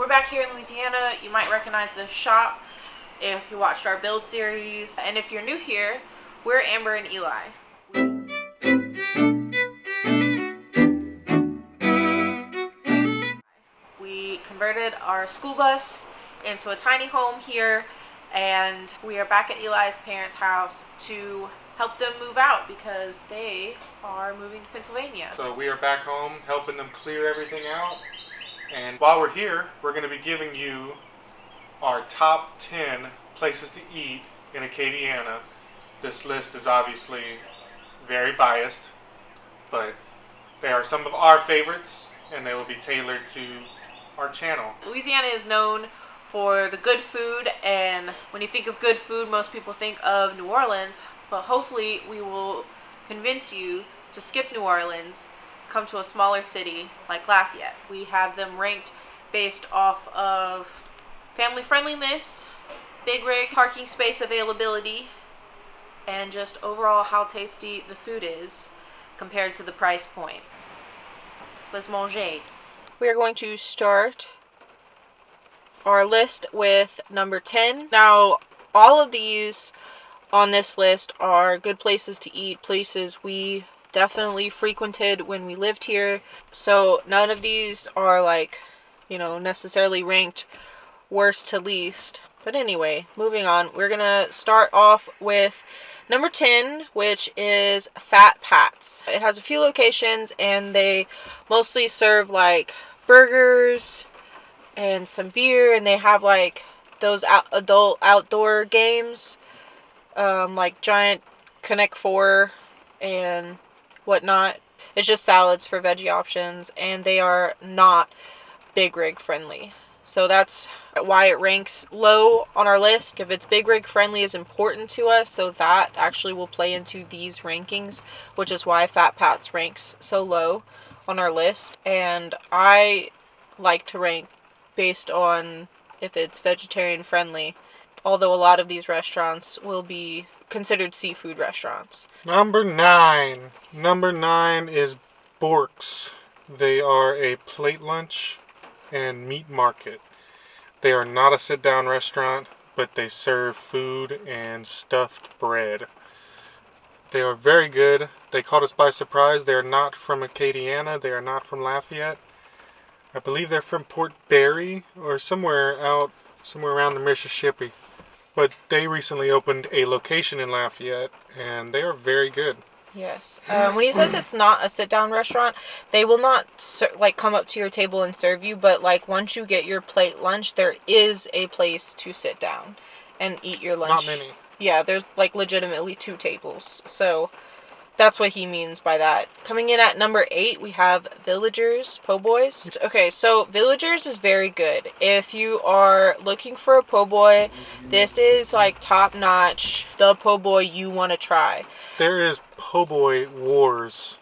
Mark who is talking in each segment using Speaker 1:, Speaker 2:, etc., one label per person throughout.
Speaker 1: We're back here in Louisiana. You might recognize this shop if you watched our build series. And if you're new here, we're Amber and Eli. We converted our school bus into a tiny home here, and we are back at Eli's parents' house to help them move out because they are moving to Pennsylvania.
Speaker 2: So we are back home helping them clear everything out. And while we're here, we're going to be giving you our top 10 places to eat in Acadiana. This list is obviously very biased, but they are some of our favorites, and they will be tailored to our channel.
Speaker 1: Louisiana is known for the good food, and when you think of good food, most people think of New Orleans, but hopefully we will convince you to skip New Orleans, come to a smaller city like Lafayette. We have them ranked based off of family friendliness, big rig, parking space availability, and just overall how tasty the food is compared to the price point. Let's manger. We are going to start our list with number 10. Now, all of these on this list are good places to eat, places we definitely frequented when we lived here. So none of these are necessarily ranked worst to least. But anyway, moving on, we're gonna start off with number 10, which is Fat Pat's. It has a few locations, and they mostly serve burgers and some beer, and they have those adult outdoor games, like Giant Connect 4 and whatnot. It's just salads for veggie options, and they are not big rig friendly. So that's why it ranks low on our list. If it's big rig friendly is important to us, so that actually will play into these rankings, which is why Fat Pat's ranks so low on our list. And I like to rank based on if it's vegetarian friendly, although a lot of these restaurants will be considered seafood restaurants.
Speaker 2: Number 9. Number 9 is Bork's. They are a plate lunch and meat market. They are not a sit-down restaurant, but they serve food and stuffed bread. They are very good. They caught us by surprise. They are not from Acadiana. They are not from Lafayette. I believe they're from Port Barry or somewhere around the Mississippi. But they recently opened a location in Lafayette, and they are very good.
Speaker 1: Yes. When he says it's not a sit-down restaurant, they will not come up to your table and serve you, but once you get your plate lunch, there is a place to sit down and eat your lunch.
Speaker 2: Not many.
Speaker 1: Yeah, there's legitimately 2 tables. So that's what he means by that. Coming in at number 8, we have Villagers Po' Boys. Okay, so Villagers is very good. If you are looking for a po' boy, this is top notch, the po' boy you want to try.
Speaker 2: There is po' boy wars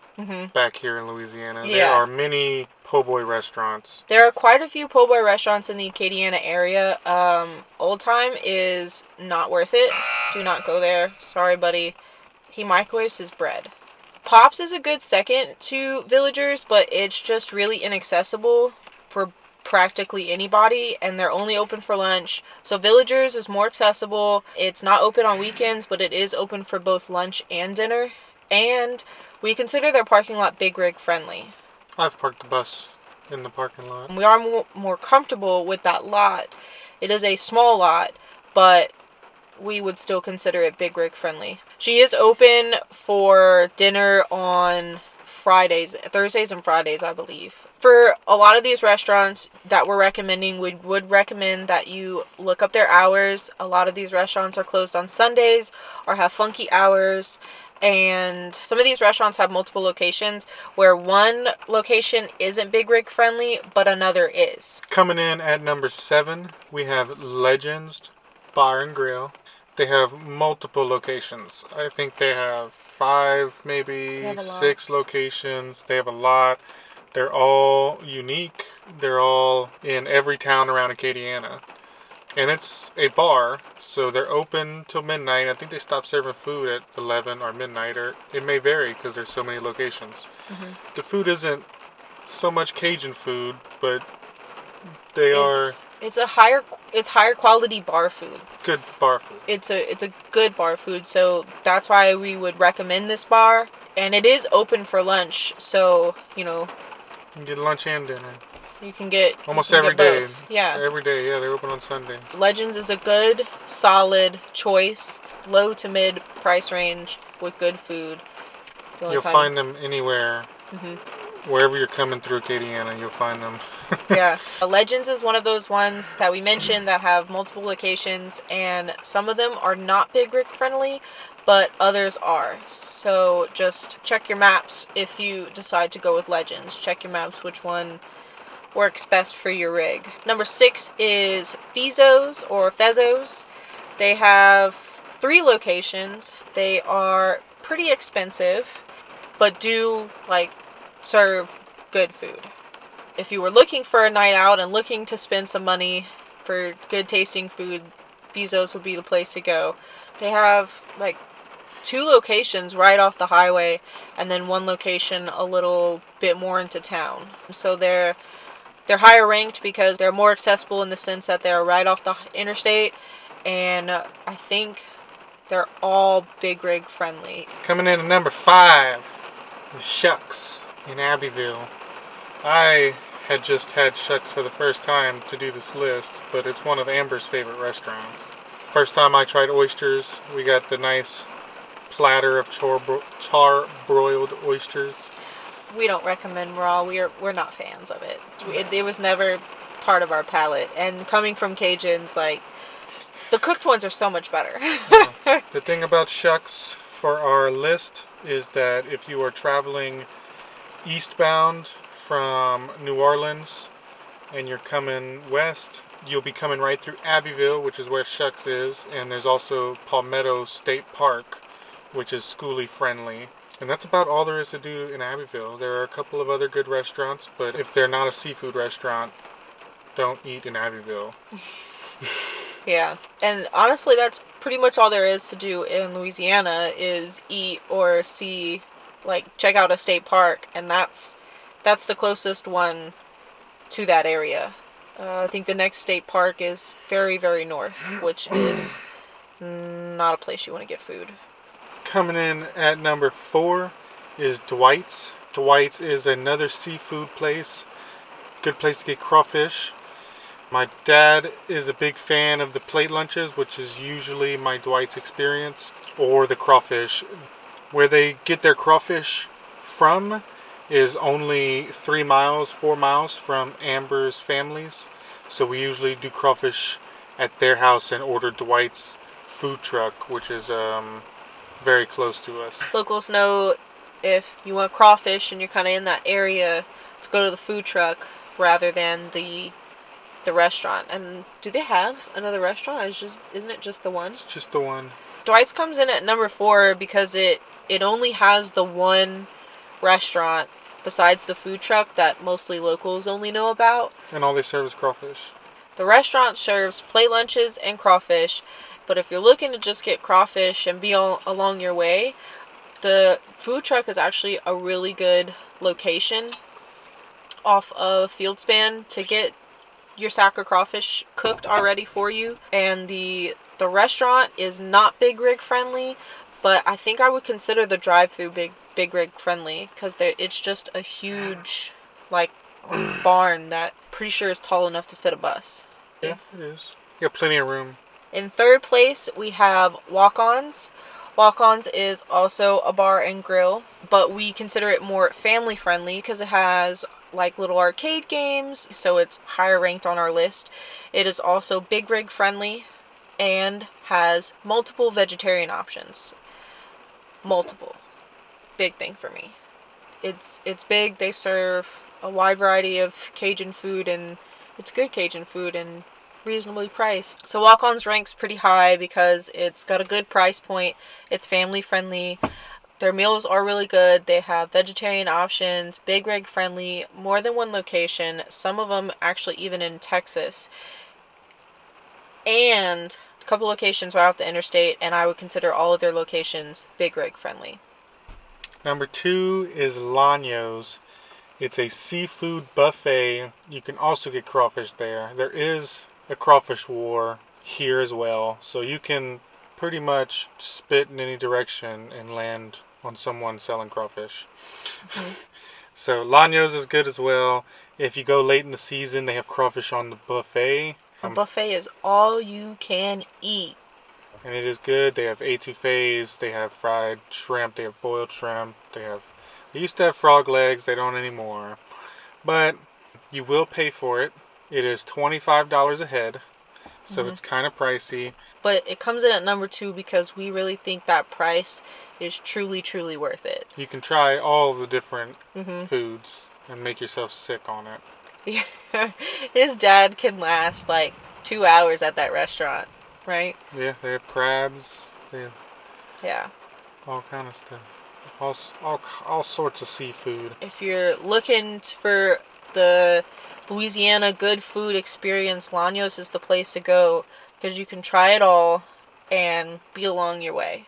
Speaker 2: back here in Louisiana. Yeah. There are many po' boy restaurants.
Speaker 1: There are quite a few po' boy restaurants in the Acadiana area. Old Time is not worth it. Do not go there. Sorry, buddy. He microwaves his bread. Pops is a good second to Villagers, but it's just really inaccessible for practically anybody, and they're only open for lunch. So Villagers is more accessible. It's not open on weekends, but it is open for both lunch and dinner. And we consider their parking lot big rig friendly.
Speaker 2: I've parked the bus in the parking lot.
Speaker 1: We are more comfortable with that lot. It is a small lot, but we would still consider it big rig friendly. She is open for dinner on Thursdays and Fridays, I believe. For a lot of these restaurants that we're recommending, we would recommend that you look up their hours. A lot of these restaurants are closed on Sundays or have funky hours. And some of these restaurants have multiple locations where one location isn't big rig friendly, but another is.
Speaker 2: Coming in at number 7, we have Legends Bar and Grill. They have multiple locations. I think they have 5, maybe 6 locations. They have a lot. They're all unique. They're all in every town around Acadiana. And it's a bar, so they're open till midnight. I think they stop serving food at 11 or midnight, or it may vary because there's so many locations. The food isn't so much Cajun food, but They are
Speaker 1: it's higher quality bar food.
Speaker 2: good bar food.
Speaker 1: It's a good bar food, so that's why we would recommend this bar. And it is open for lunch, so you know.
Speaker 2: You can get lunch and dinner.
Speaker 1: You can get
Speaker 2: almost every day.
Speaker 1: Both. Yeah.
Speaker 2: Every day, yeah, they're open on Sunday.
Speaker 1: Legends is a good, solid choice, low to mid price range with good food.
Speaker 2: You'll find them anywhere. Wherever you're coming through Acadiana, you'll find them.
Speaker 1: Yeah. Legends is one of those ones that we mentioned that have multiple locations, and some of them are not Big Rig friendly, but others are. So just check your maps if you decide to go with Legends. Check your maps which one works best for your rig. Number 6 is Fezos or Fezos. They have 3 locations. They are pretty expensive, but do serve good food. If you were looking for a night out and looking to spend some money for good tasting food, Fezos would be the place to go. They have 2 locations right off the highway, and then 1 location a little bit more into town. So they're higher ranked because they're more accessible in the sense that they're right off the interstate, and I think they're all Big Rig friendly.
Speaker 2: Coming in at number 5 is Shucks in Abbeville. I had just had Shucks for the first time to do this list, but it's one of Amber's favorite restaurants. First time I tried oysters, we got the nice platter of char-broiled oysters.
Speaker 1: We don't recommend raw. We're not fans of it. It was never part of our palate. And coming from Cajuns, the cooked ones are so much better.
Speaker 2: Yeah. The thing about Shucks for our list is that if you are traveling eastbound from New Orleans and you're coming west, you'll be coming right through Abbeville, which is where Shucks is, and there's also Palmetto State Park, which is Skoolie friendly. And that's about all there is to do in Abbeville. There are a couple of other good restaurants, but if they're not a seafood restaurant, don't eat in Abbeville.
Speaker 1: Yeah. And honestly, that's pretty much all there is to do in Louisiana is eat or see, check out a state park, and that's the closest one to that area. I think the next state park is very, very north, which is not a place you want to get food.
Speaker 2: Coming in at number 4 is Dwight's. Dwight's is another seafood place. Good place to get crawfish. My dad is a big fan of the plate lunches, which is usually my Dwight's experience, or the crawfish. Where they get their crawfish from is only 4 miles from Amber's family's. So we usually do crawfish at their house and order Dwight's food truck, which is very close to us.
Speaker 1: Locals know if you want crawfish and you're kind of in that area to go to the food truck rather than the restaurant. And do they have another restaurant? Isn't it just the one?
Speaker 2: It's just the one.
Speaker 1: Dwight's comes in at number 4 because it only has the one restaurant besides the food truck that mostly locals only know about.
Speaker 2: And all they serve is crawfish.
Speaker 1: The restaurant serves plate lunches and crawfish, but if you're looking to just get crawfish and be along your way, the food truck is actually a really good location off of Fieldspan to get your sack of crawfish cooked already for you. And the restaurant is not Big Rig friendly, but I think I would consider the drive-through Big Rig friendly because it's just a huge barn that pretty sure is tall enough to fit a bus.
Speaker 2: Yeah, it is. You got plenty of room.
Speaker 1: In 3rd place, we have Walk-Ons. Walk-Ons is also a bar and grill, but we consider it more family friendly because it has little arcade games, so it's higher ranked on our list. It is also Big Rig friendly and has multiple vegetarian options. Multiple. Big thing for me. It's big. They serve a wide variety of Cajun food, and it's good Cajun food and reasonably priced. So Walk-Ons ranks pretty high because it's got a good price point. It's family friendly. Their meals are really good. They have vegetarian options, Big Rig friendly, more than one location. Some of them actually even in Texas. And a couple locations right off the interstate, and I would consider all of their locations Big Rig friendly.
Speaker 2: Number 2 is Lanyo's. It's a seafood buffet. You can also get crawfish there. There is a crawfish war here as well, so you can pretty much spit in any direction and land on someone selling crawfish.
Speaker 1: Mm-hmm.
Speaker 2: So Laños is good as well. If you go late in the season, they have crawfish on the buffet.
Speaker 1: The buffet is all you can eat.
Speaker 2: And it is good. They have etouffees, they have fried shrimp, they have boiled shrimp, they used to have frog legs, they don't anymore. But you will pay for it. It is $25 a head, so it's kind of pricey.
Speaker 1: But it comes in at number 2 because we really think that price is truly, truly worth it.
Speaker 2: You can try all the different foods and make yourself sick on it.
Speaker 1: His dad can last like 2 hours at that restaurant, right?
Speaker 2: Yeah, they have crabs. They have all kind of stuff. All sorts of seafood.
Speaker 1: If you're looking for the Louisiana good food experience, Laños is the place to go because you can try it all and be along your way.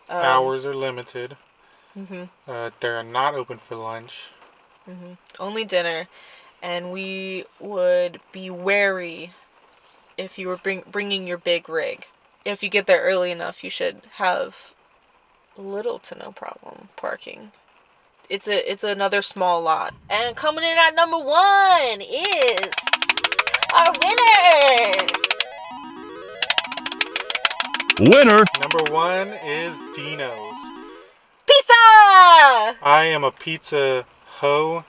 Speaker 2: Hours are limited. They're not open for lunch.
Speaker 1: Only dinner. And we would be wary if you were bringing your big rig. If you get there early enough, you should have little to no problem parking. It's another small lot. And coming in at number 1 is our winner.
Speaker 2: Number 1 is Dino's.
Speaker 1: Pizza!
Speaker 2: I am a pizza hoe.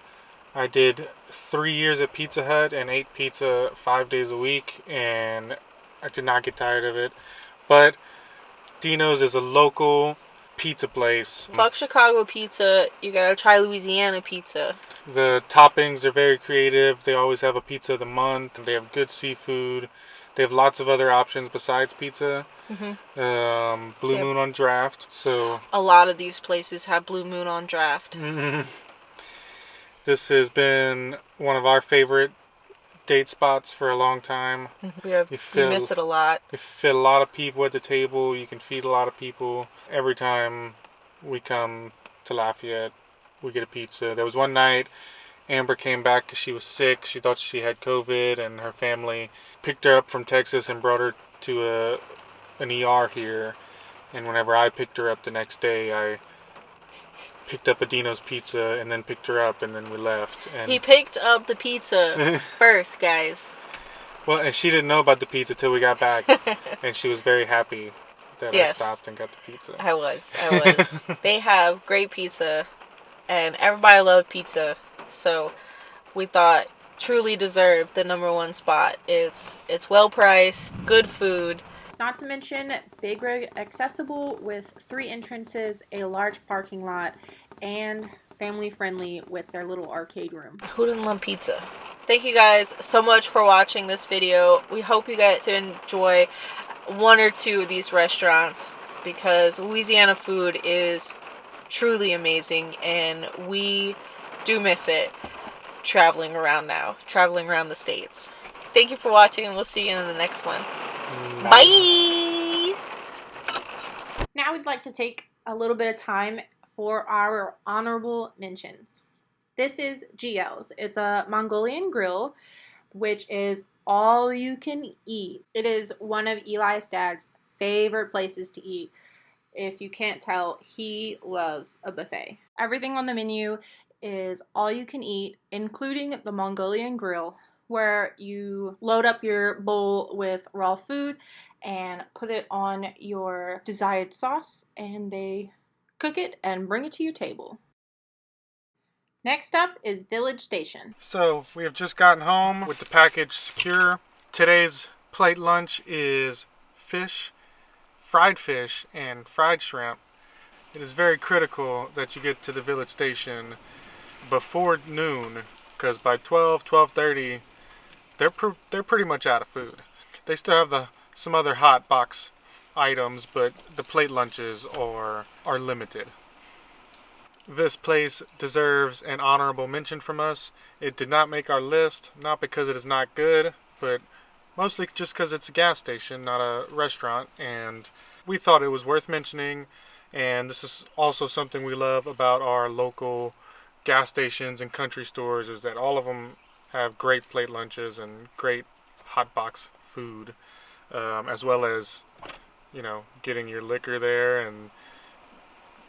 Speaker 2: I did 3 years at Pizza Hut and ate pizza 5 days a week, and I did not get tired of it. But Dino's is a local pizza place.
Speaker 1: Fuck Chicago pizza, you gotta try Louisiana pizza.
Speaker 2: The toppings are very creative. They always have a pizza of the month. They have good seafood. They have lots of other options besides pizza. Blue Moon on draft. So
Speaker 1: a lot of these places have Blue Moon on draft.
Speaker 2: This has been one of our favorite date spots for a long time.
Speaker 1: We miss it a lot.
Speaker 2: You fit a lot of people at the table. You can feed a lot of people. Every time we come to Lafayette, we get a pizza. There was one night Amber came back because she was sick. She thought she had COVID, and her family picked her up from Texas and brought her to an ER here. And whenever I picked her up the next day, I picked up a Dino's pizza and then picked her up, and then we left. And
Speaker 1: he picked up the pizza first, guys.
Speaker 2: Well, and she didn't know about the pizza till we got back, and she was very happy that I stopped and got the pizza.
Speaker 1: I was. They have great pizza, and everybody loved pizza, so we thought truly deserved the number 1 spot. It's well priced, good food.
Speaker 3: Not to mention, big rig accessible with 3 entrances, a large parking lot, and family friendly with their little arcade room.
Speaker 1: Who doesn't love pizza? Thank you guys so much for watching this video. We hope you get to enjoy 1 or 2 of these restaurants because Louisiana food is truly amazing, and we do miss it traveling around the states. Thank you for watching, and we'll see you in the next one. Bye!
Speaker 3: Now we'd like to take a little bit of time for our honorable mentions. This is GL's. It's a Mongolian grill, which is all you can eat. It is one of Eli's dad's favorite places to eat. If you can't tell, he loves a buffet. Everything on the menu is all you can eat, including the Mongolian grill, where you load up your bowl with raw food and put it on your desired sauce, and they cook it and bring it to your table. Next up is Village Station.
Speaker 2: So we have just gotten home with the package secure. Today's plate lunch is fish, and fried shrimp. It is very critical that you get to the Village Station before noon, because by 12:30, they're pretty much out of food. They still have some other hot box items, but the plate lunches are limited. This place deserves an honorable mention from us. It did not make our list, not because it is not good, but mostly just because it's a gas station, not a restaurant, and we thought it was worth mentioning. And this is also something we love about our local gas stations and country stores is that all of them have great plate lunches and great hot box food, as well as, you know, getting your liquor there and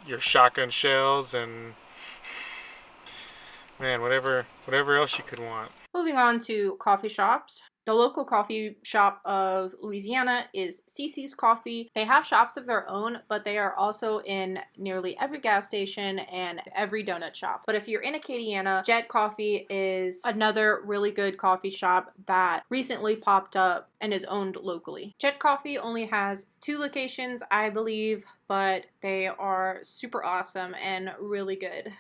Speaker 2: your shotgun shells and, man, whatever else you could want.
Speaker 3: Moving on to coffee shops. The local coffee shop of Louisiana is Cece's Coffee. They have shops of their own, but they are also in nearly every gas station and every donut shop. But if you're in Acadiana, Jet Coffee is another really good coffee shop that recently popped up and is owned locally. Jet Coffee only has 2 locations, I believe, but they are super awesome and really good.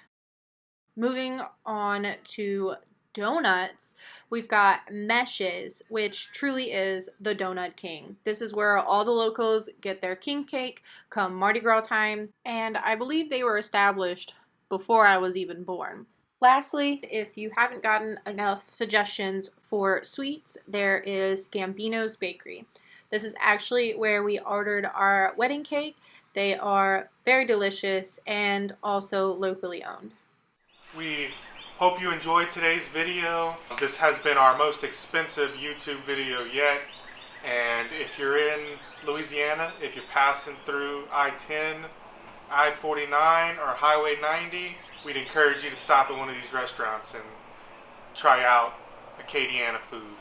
Speaker 3: Moving on to donuts, we've got Meshes, which truly is the donut king. This is where all the locals get their king cake come Mardi Gras time, and I believe they were established before I was even born. Lastly, if you haven't gotten enough suggestions for sweets, there is Gambino's Bakery. This is actually where we ordered our wedding cake. They are very delicious and also locally owned.
Speaker 2: We hope you enjoyed today's video. This has been our most expensive YouTube video yet. And if you're in Louisiana, if you're passing through I-10, I-49, or Highway 90, we'd encourage you to stop at one of these restaurants and try out Acadiana food.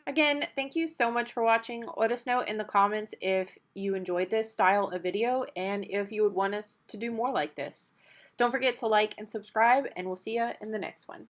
Speaker 3: Again, thank you so much for watching. Let us know in the comments if you enjoyed this style of video and if you would want us to do more like this. Don't forget to like and subscribe, and we'll see you in the next one.